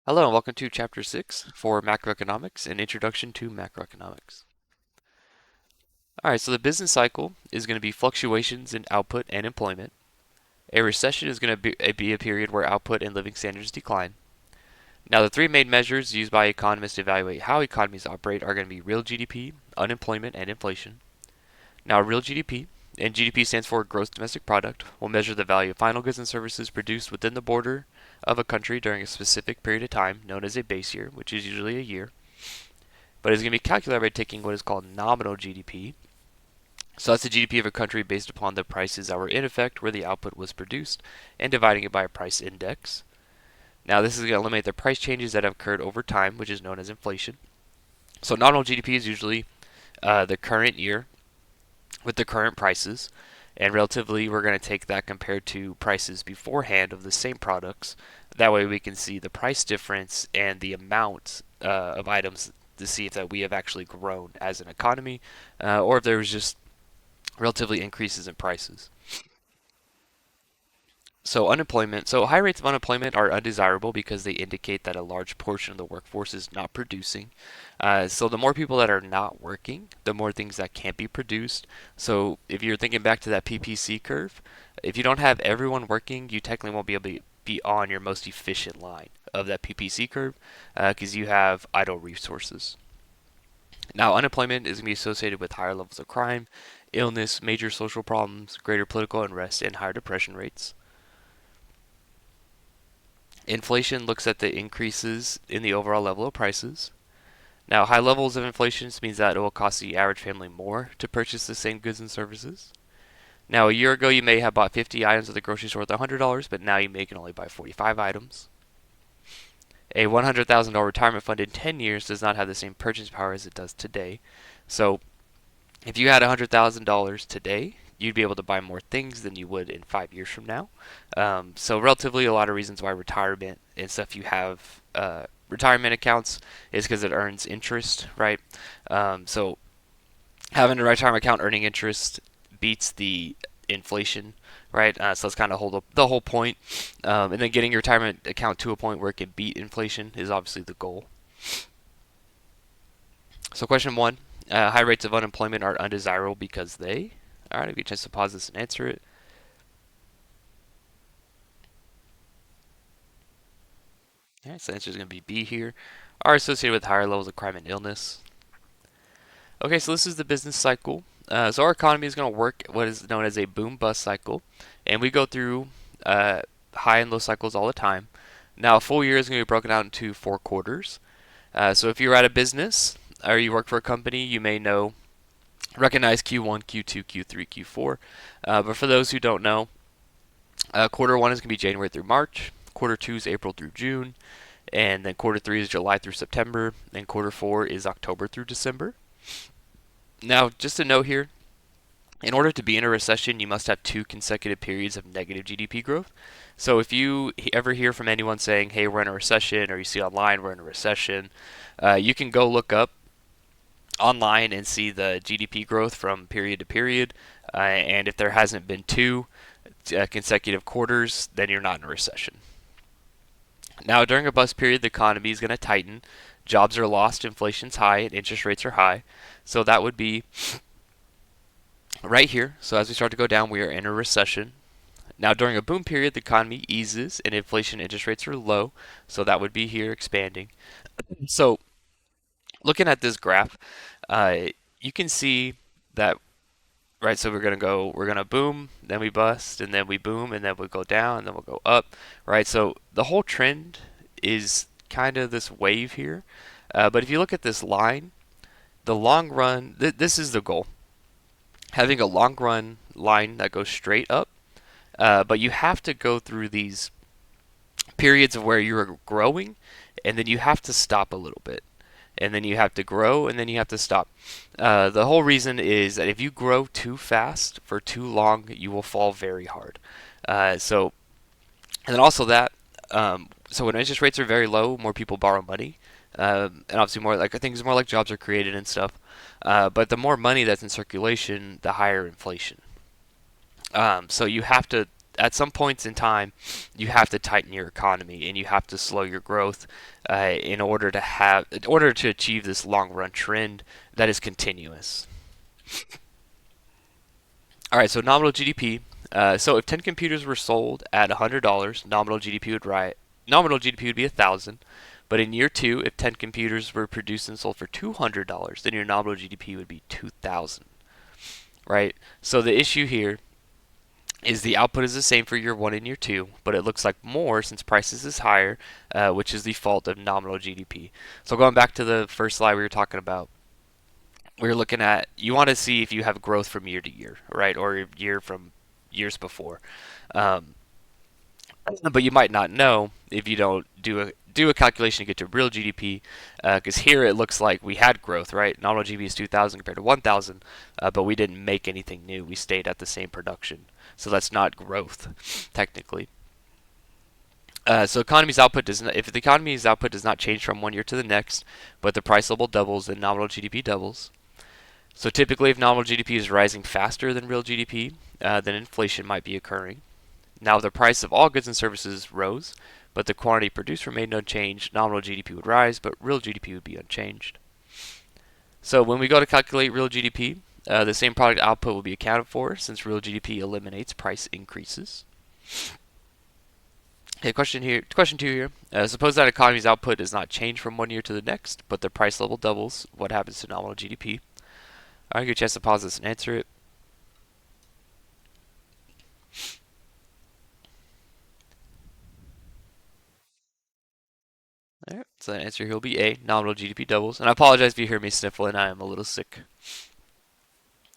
Hello and welcome to Chapter 6 for Macroeconomics, an introduction to macroeconomics. Alright, so the business cycle is going to be fluctuations in output and employment. A recession is going to be a period where output and living standards decline. Now, the three main measures used by economists to evaluate how economies operate are going to be real GDP, unemployment, and inflation. Now, real GDP, and GDP stands for gross domestic product, will measure the value of final goods and services produced within the border of a country during a specific period of time, known as a base year, which is usually a year. But it's going to be calculated by taking what is called nominal GDP. So that's the GDP of a country based upon the prices that were in effect where the output was produced and dividing it by a price index. Now this is going to eliminate the price changes that have occurred over time, which is known as inflation. So nominal GDP is usually the current year with the current prices, and relatively we're going to take that compared to prices beforehand of the same products. That way we can see the price difference and the amount of items to see if that we have actually grown as an economy, or if there was just relatively increases in prices. So unemployment. So high rates of unemployment are undesirable because they indicate that a large portion of the workforce is not producing. So the more people that are not working, the more things that can't be produced. So if you're thinking back to that PPC curve, if you don't have everyone working, you technically won't be able to be on your most efficient line of that PPC curve because you have idle resources. Now, unemployment is going to be associated with higher levels of crime, illness, major social problems, greater political unrest, and higher depression rates. Inflation looks at the increases in the overall level of prices. Now, high levels of inflation means that it will cost the average family more to purchase the same goods and services. Now, a year ago, you may have bought 50 items at the grocery store worth $100, but now you may can only buy 45 items. A $100,000 retirement fund in 10 years does not have the same purchasing power as it does today. So, if you had $100,000 today, you'd be able to buy more things than you would in 5 years from now. So relatively a lot of reasons why retirement and stuff you have retirement accounts is because it earns interest, right? So having a retirement account earning interest beats the inflation, right? So that's kind of the whole point. And then getting your retirement account to a point where it can beat inflation is obviously the goal. So question one, high rates of unemployment are undesirable because they. All right, I'll give you a chance to pause this and answer it. All right, so the answer is going to be B here. Are associated with higher levels of crime and illness. Okay, so this is the business cycle. So our economy is going to work what is known as a boom-bust cycle, and we go through high and low cycles all the time. Now, a full year is going to be broken out into 4 quarters. So if you're at a business or you work for a company, you may recognize Q1, Q2, Q3, Q4. But for those who don't know, quarter one is going to be January through March. Quarter two is April through June. And then quarter three is July through September. And quarter four is October through December. Now, just a note here, in order to be in a recession, you must have 2 consecutive periods of negative GDP growth. So if you ever hear from anyone saying, hey, we're in a recession, or you see online we're in a recession, you can go look up online and see the GDP growth from period to period. And if there hasn't been 2 consecutive quarters, then you're not in a recession. Now, during a bust period, the economy is going to tighten. Jobs are lost, inflation's high, and interest rates are high. So that would be right here. So as we start to go down, we are in a recession. Now, during a boom period, the economy eases and inflation and interest rates are low. So that would be here expanding. So looking at this graph, uh, you can see that, right? So we're gonna boom, then we bust, and then we boom, and then we'll go down, and then we'll go up, right? So the whole trend is kind of this wave here. But if you look at this line, the long run, this is the goal. Having a long run line that goes straight up, but you have to go through these periods of where you're growing, and then you have to stop a little bit. And then you have to grow, and then you have to stop. The whole reason is that if you grow too fast for too long, you will fall very hard. So, and then also that, so when interest rates are very low, more people borrow money, and obviously more like things more like jobs are created and stuff. But the more money that's in circulation, the higher inflation. So you have to at some points in time, you have to tighten your economy and you have to slow your growth in order to achieve this long run trend that is continuous. All right, so nominal GDP. So if 10 computers were sold at $100, nominal GDP would be 1,000. But in year two, if 10 computers were produced and sold for $200, then your nominal GDP would be 2,000. Right? So the issue here is the output is the same for year one and year two, but it looks like more since prices is higher, which is the fault of nominal GDP. So going back to the first slide we were talking about, we were looking at you want to see if you have growth from year to year, right, or year from years before. Um, but you might not know if you don't do a calculation to get to real GDP, because here it looks like we had growth, right? Nominal GDP is 2,000 compared to 1,000, but we didn't make anything new. We stayed at the same production, so that's not growth technically. So economy's output does not, if the economy's output does not change from one year to the next, but the price level doubles, then nominal GDP doubles. So typically, if nominal GDP is rising faster than real GDP, then inflation might be occurring. Now, if the price of all goods and services rose, but the quantity produced remained unchanged, nominal GDP would rise, but real GDP would be unchanged. So when we go to calculate real GDP, the same product output will be accounted for since real GDP eliminates price increases. Okay, question two here. Suppose that economy's output does not change from one year to the next, but the price level doubles. What happens to nominal GDP? I'll give you a chance to pause this and answer it. All right, so the answer here will be A. Nominal GDP doubles. And I apologize if you hear me sniffling. I am a little sick.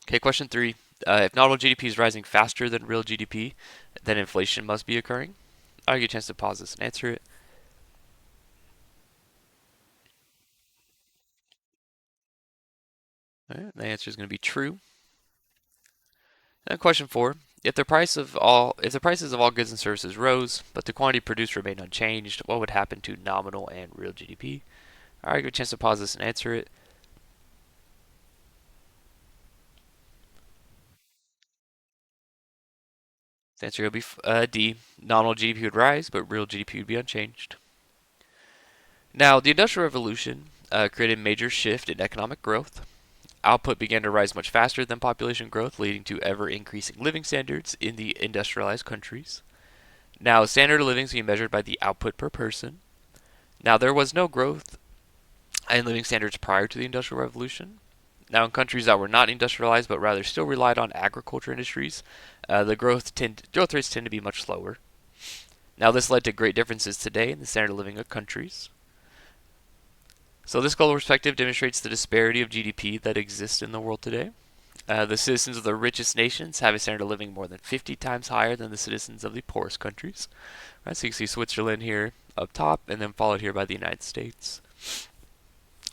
Okay, question three. If nominal GDP is rising faster than real GDP, then inflation must be occurring. I'll give you a chance to pause this and answer it. All right, the answer is going to be true. And question four. If the prices of all goods and services rose, but the quantity produced remained unchanged, what would happen to nominal and real GDP? All right, give you a chance to pause this and answer it. The answer will be D. Nominal GDP would rise, but real GDP would be unchanged. Now, the Industrial Revolution created a major shift in economic growth. Output began to rise much faster than population growth, leading to ever increasing living standards in the industrialized countries. Now, standard of living is being measured by the output per person. Now, there was no growth in living standards prior to the Industrial Revolution. Now, in countries that were not industrialized but rather still relied on agriculture industries, the growth rates tend to be much slower. Now, this led to great differences today in the standard of living of countries. So, this global perspective demonstrates the disparity of GDP that exists in the world today. The citizens of the richest nations have a standard of living more than 50 times higher than the citizens of the poorest countries. Right, so you can see Switzerland here up top, and then followed here by the United States.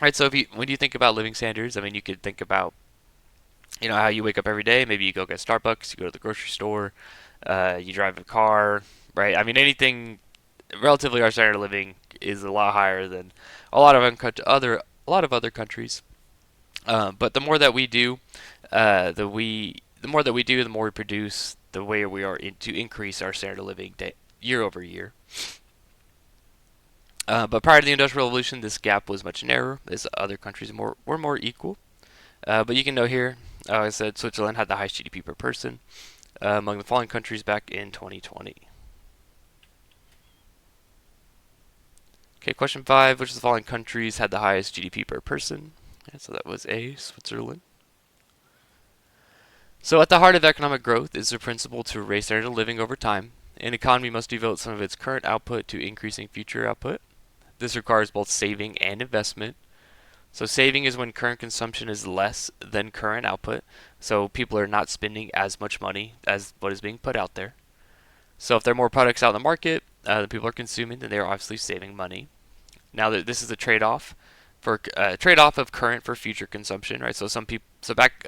All right, so when you think about living standards, I mean, you could think about, how you wake up every day. Maybe you go get Starbucks, you go to the grocery store, you drive a car, right? I mean, anything relatively our standard of living is a lot higher than a lot of other countries. But the more that we do, the more that we do, the more we produce, the way we are to increase our standard of living year over year. But prior to the Industrial Revolution, this gap was much narrower as other countries were more equal. But you can know here, like I said, Switzerland had the highest GDP per person among the following countries back in 2020. Okay, question 5. Which of the following countries had the highest GDP per person? Yeah, so that was A, Switzerland. So at the heart of economic growth is the principle to raise standard of living over time. An economy must devote some of its current output to increasing future output. This requires both saving and investment. So saving is when current consumption is less than current output. So people are not spending as much money as what is being put out there. So if there are more products out in the market that people are consuming, then they are obviously saving money. Now this is a trade-off of current for future consumption, right? So back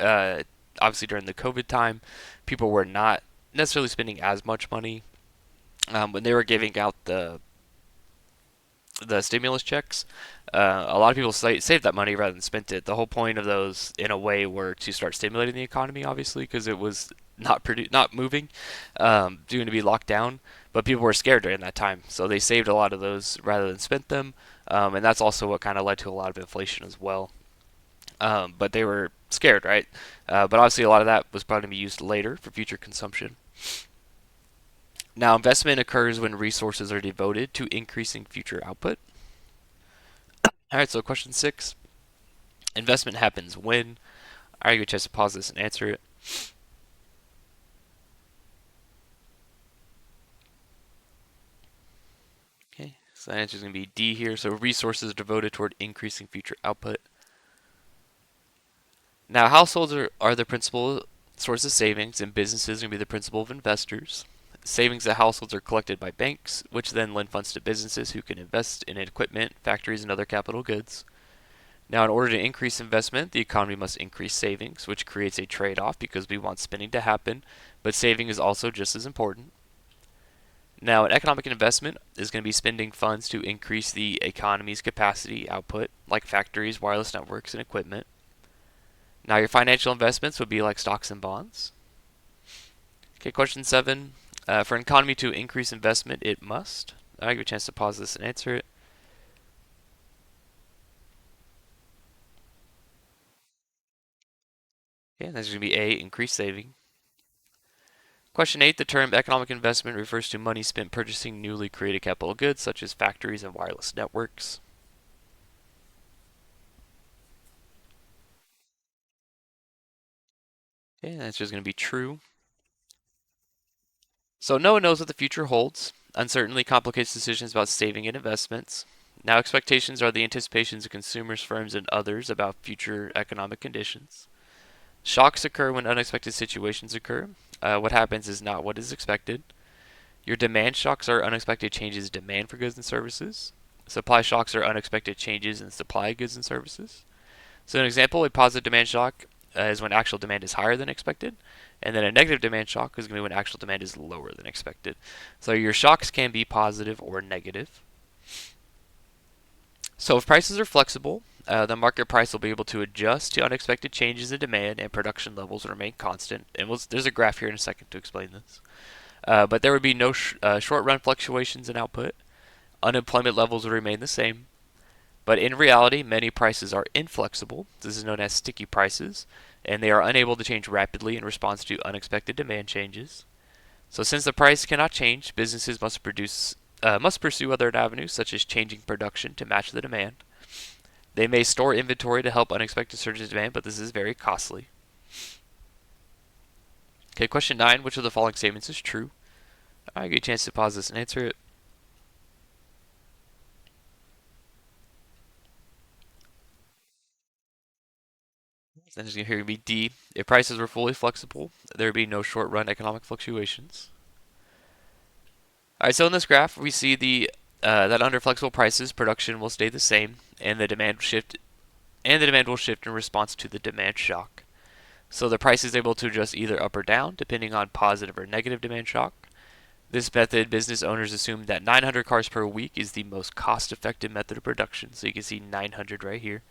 obviously during the COVID time, people were not necessarily spending as much money when they were giving out the stimulus checks. A lot of people saved that money rather than spent it. The whole point of those, in a way, were to start stimulating the economy, obviously, because it was not moving, due to be locked down. But people were scared during that time, so they saved a lot of those rather than spent them, and that's also what kind of led to a lot of inflation as well. But they were scared, right? But obviously, a lot of that was probably going to be used later for future consumption. Now, investment occurs when resources are devoted to increasing future output. All right, so question 6. Investment happens when? All right, you get a chance to pause this and answer it. Okay, so the answer is going to be D here. So resources devoted toward increasing future output. Now, households are the principal source of savings, and businesses are going to be the principal of investors. Savings at households are collected by banks, which then lend funds to businesses who can invest in equipment, factories, and other capital goods. Now, in order to increase investment, the economy must increase savings, which creates a trade-off because we want spending to happen, but saving is also just as important. Now, an economic investment is going to be spending funds to increase the economy's capacity output, like factories, wireless networks, and equipment. Now, your financial investments would be like stocks and bonds. Okay, question 7. For an economy to increase investment, it must. I'll give you a chance to pause this and answer it. Okay, that's going to be A, increase saving. Question 8. The term economic investment refers to money spent purchasing newly created capital goods such as factories and wireless networks. Okay, the answer is going to be true. So no one knows what the future holds. Uncertainty complicates decisions about saving and investments. Now expectations are the anticipations of consumers, firms, and others about future economic conditions. Shocks occur when unexpected situations occur. What happens is not what is expected. Your demand shocks are unexpected changes in demand for goods and services. Supply shocks are unexpected changes in supply of goods and services. So an example, a positive demand shock is when actual demand is higher than expected, and then a negative demand shock is going to be when actual demand is lower than expected. So your shocks can be positive or negative. So if prices are flexible, the market price will be able to adjust to unexpected changes in demand and production levels will remain constant. And there's a graph here in a second to explain this. But there would be no short-run fluctuations in output. Unemployment levels would remain the same. But in reality, many prices are inflexible. This is known as sticky prices, and they are unable to change rapidly in response to unexpected demand changes. So since the price cannot change, businesses must pursue other avenues such as changing production to match the demand. They may store inventory to help unexpected surges in demand, but this is very costly. Okay, question 9. Which of the following statements is true? I get a chance to pause this and answer it. Then it's going to be D. If prices were fully flexible, there would be no short-run economic fluctuations. All right, so in this graph, we see that under flexible prices, production will stay the same, and the demand will shift in response to the demand shock. So the price is able to adjust either up or down, depending on positive or negative demand shock. This method, business owners assume that 900 cars per week is the most cost-effective method of production. So you can see 900 right here.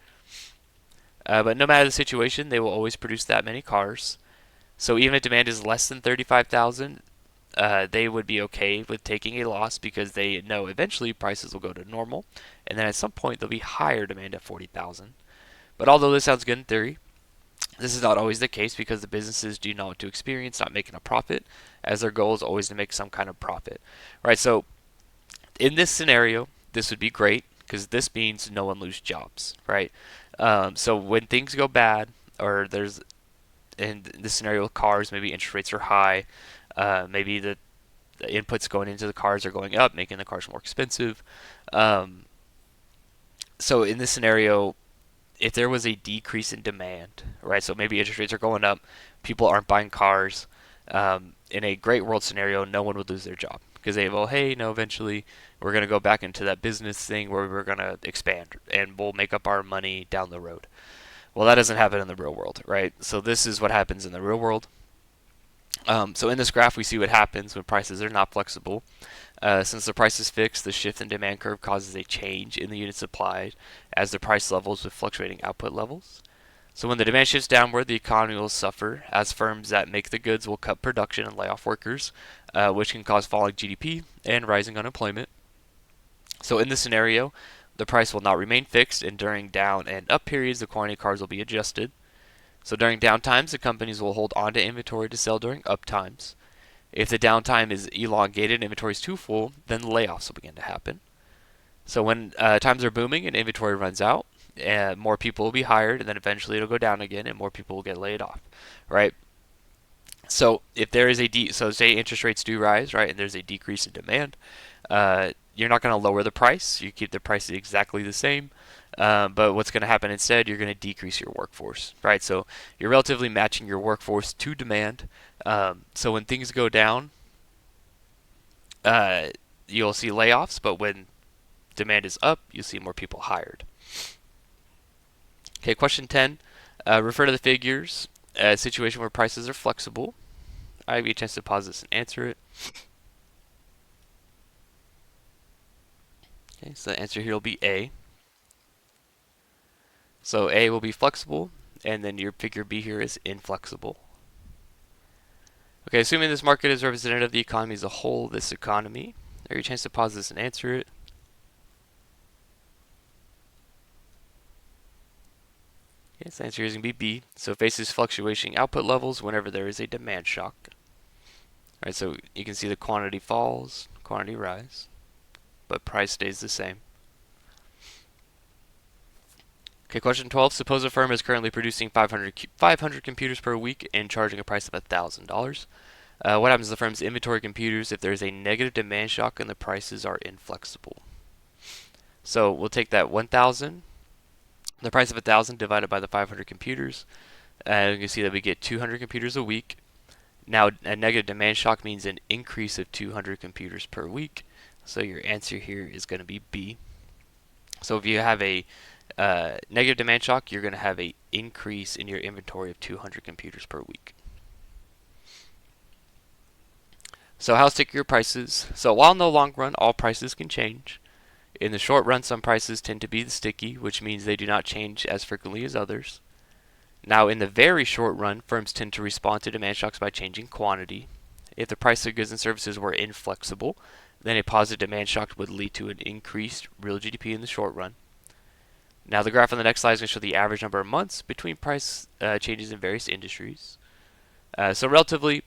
But no matter the situation, they will always produce that many cars. So even if demand is less than 35,000, they would be okay with taking a loss because they know eventually prices will go to normal, and then at some point there'll be higher demand at 40,000. But although this sounds good in theory, this is not always the case because the businesses do not want to experience not making a profit, as their goal is always to make some kind of profit. Right, so in this scenario, this would be great because this means no one loses jobs, right? So when things go bad, or there's in this scenario, cars, maybe interest rates are high, maybe the inputs going into the cars are going up, making the cars more expensive. Um, so in this scenario, if there was a decrease in demand, right? So maybe interest rates are going up, people aren't buying cars. In a great world scenario, no one would lose their job because they go, hey, no, eventually we're going to go back into that business thing where we're going to expand and we'll make up our money down the road. Well, that doesn't happen in the real world, right? So this is what happens in the real world. So in this graph, we see what happens when prices are not flexible. Since the price is fixed, the shift in demand curve causes a change in the units supplied as the price levels with fluctuating output levels. So when the demand shifts downward, the economy will suffer, as firms that make the goods will cut production and lay off workers, which can cause falling GDP and rising unemployment. So in this scenario, the price will not remain fixed, and during down and up periods, the quantity of cars will be adjusted. So during downtimes, the companies will hold on to inventory to sell during uptimes. If the downtime is elongated and inventory is too full, then layoffs will begin to happen. So when times are booming and inventory runs out, more people will be hired, and then eventually it'll go down again, and more people will get laid off, right? So if there is so say interest rates do rise, right, and there's a decrease in demand, you're not going to lower the price. You keep the prices exactly the same. But what's going to happen instead, you're going to decrease your workforce, right? So you're relatively matching your workforce to demand. So when things go down, you'll see layoffs, but when demand is up, you'll see more people hired. Okay, question 10. Refer to the figures. A situation where prices are flexible. I have a chance to pause this and answer it. Okay, so the answer here will be A. So A will be flexible, and then your figure B here is inflexible. Okay, assuming this market is representative of the economy as a whole, this economy, I have a chance to pause this and answer it. Okay, so the answer here is going to be B. So it faces fluctuating output levels whenever there is a demand shock. All right, so you can see the quantity falls, quantity rise, but price stays the same. Okay, question 12. Suppose a firm is currently producing 500 computers per week and charging a price of $1,000. What happens to the firm's inventory computers if there is a negative demand shock and the prices are inflexible? So we'll take that 1,000, the price of 1,000 divided by the 500 computers. You can see that we get 200 computers a week. Now, a negative demand shock means an increase of 200 computers per week. So your answer here is going to be B. So if you have a negative demand shock, you're going to have an increase in your inventory of 200 computers per week. So how sticky are prices? So while in the long run, all prices can change. In the short run, some prices tend to be sticky, which means they do not change as frequently as others. Now, in the very short run, firms tend to respond to demand shocks by changing quantity. If the price of goods and services were inflexible, then a positive demand shock would lead to an increased real GDP in the short run. Now, the graph on the next slide is going to show the average number of months between price changes in various industries. So relatively,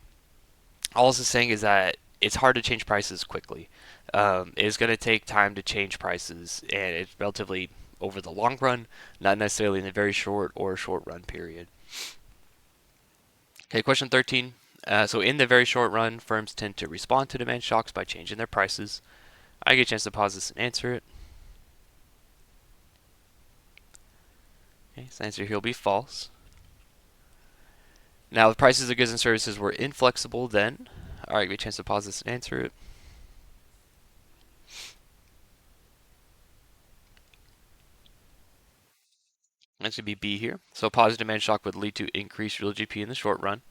all this is saying is that it's hard to change prices quickly. It's going to take time to change prices, and it's relatively over the long run, not necessarily in the very short or short run period. Okay, question 13. So in the very short run, firms tend to respond to demand shocks by changing their prices. I get a chance to pause this and answer it. Okay, so the answer here will be false. Now, the prices of goods and services were inflexible then. Alright, give me a chance to pause this and answer it. That's going to be B here. So positive demand shock would lead to increased real GDP in the short run.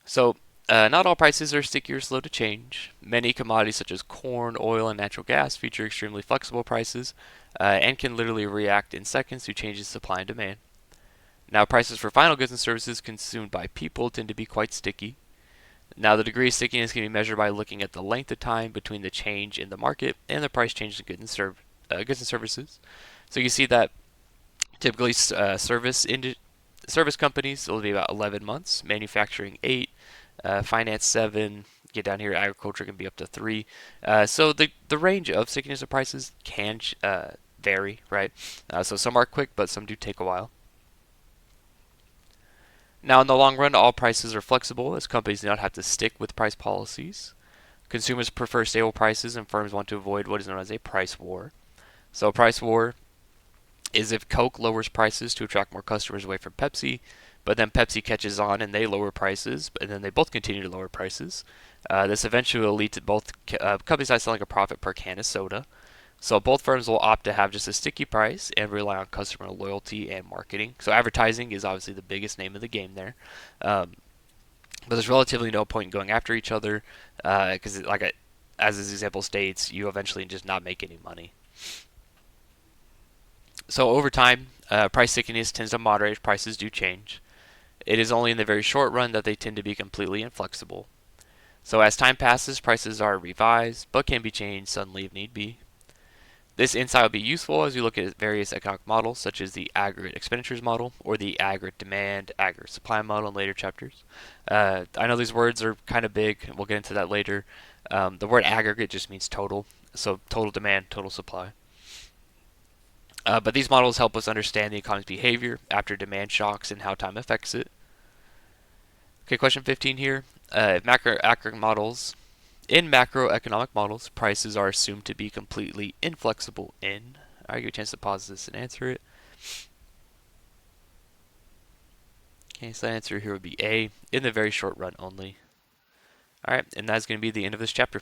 So not all prices are sticky or slow to change. Many commodities such as corn, oil, and natural gas feature extremely flexible prices and can literally react in seconds to changes in supply and demand. Now, prices for final goods and services consumed by people tend to be quite sticky. Now, the degree of stickiness can be measured by looking at the length of time between the change in the market and the price change in goods and services. So you see that typically service companies will be about 11 months, manufacturing 8, finance 7. Get down here, agriculture can be up to 3. So the range of stickiness of prices can vary, right? So some are quick, but some do take a while. Now, in the long run, all prices are flexible as companies do not have to stick with price policies. Consumers prefer stable prices, and firms want to avoid what is known as a price war. So, a price war is if Coke lowers prices to attract more customers away from Pepsi, but then Pepsi catches on and they lower prices, and then they both continue to lower prices. This eventually will lead to both companies not selling a profit per can of soda. So both firms will opt to have just a sticky price and rely on customer loyalty and marketing. So advertising is obviously the biggest name of the game there. But there's relatively no point in going after each other because, as this example states, you eventually just not make any money. So over time, Price stickiness tends to moderate if prices do change. It is only in the very short run that they tend to be completely inflexible. So as time passes, prices are revised, but can be changed suddenly if need be. This insight will be useful as we look at various economic models, such as the aggregate expenditures model or the aggregate demand, aggregate supply model in later chapters. I know these words are kind of big, and we'll get into that later. The word aggregate just means total, so total demand, total supply. But these models help us understand the economy's behavior after demand shocks and how time affects it. Okay, question 15 here. In macroeconomic models, prices are assumed to be completely inflexible in. I'll give you a chance to pause this and answer it. Okay, so the answer here would be A, in the very short run only. Alright, and that's going to be the end of this chapter.